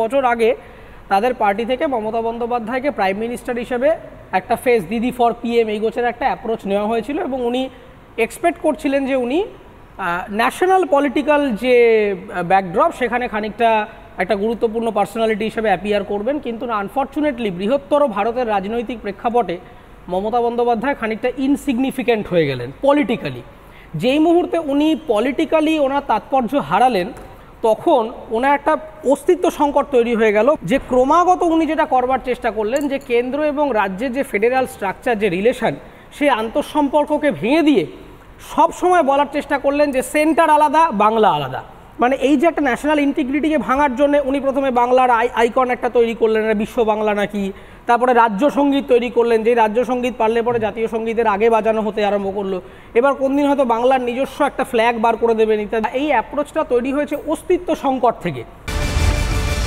বছর আগে তাদের পার্টি থেকে মমতা বন্দ্যোপাধ্যায়কে প্রাইম মিনিস্টার হিসেবে একটা ফেস দিদি ফর পিএম এই গোছের একটা অ্যাপ্রোচ নেওয়া হয়েছিল এবং উনি এক্সপেক্ট করছিলেন যে উনি ন্যাশনাল পলিটিক্যাল যে ব্যাকড্রপ সেখানে খানিকটা একটা গুরুত্বপূর্ণ পার্সোনালিটি হিসেবে অ্যাপিয়ার করবেন, কিন্তু আনফর্চুনেটলি বৃহত্তর ভারতের রাজনৈতিক প্রেক্ষাপটে মমতা বন্দ্যোপাধ্যায় খানিকটা ইনসিগনিফিক্যান্ট হয়ে গেলেন পলিটিক্যালি। যেই মুহূর্তে উনি পলিটিক্যালি ওনার তাৎপর্য হারালেন তখন ওনার একটা অস্তিত্ব সংকট তৈরি হয়ে গেল, যে ক্রমাগত উনি যেটা করবার চেষ্টা করলেন যে কেন্দ্র এবং রাজ্যের যে ফেডারেল স্ট্রাকচার যে রিলেশন সেই আন্তঃসম্পর্ককে ভেঙে দিয়ে সব সময় বলার চেষ্টা করলেন যে সেন্টার আলাদা বাংলা আলাদা। মানে এই যে একটা ন্যাশনাল ইন্টিগ্রিটিকে ভাঙার জন্য উনি প্রথমে বাংলার আইকন একটা তৈরি করলেন, বিশ্ব বাংলা নাকি, তারপরে রাজ্য সঙ্গীত তৈরি করলেন, যে রাজ্য সঙ্গীত পারলে পরে জাতীয় সঙ্গীতের আগে বাজানো হতে আরম্ভ করলো, এবার কোনদিন হয়তো বাংলার নিজস্ব একটা ফ্ল্যাগ বার করে দেবেন ইত্যাদি। এই অ্যাপ্রোচটা তৈরি হয়েছে অস্তিত্ব সংকট থেকে।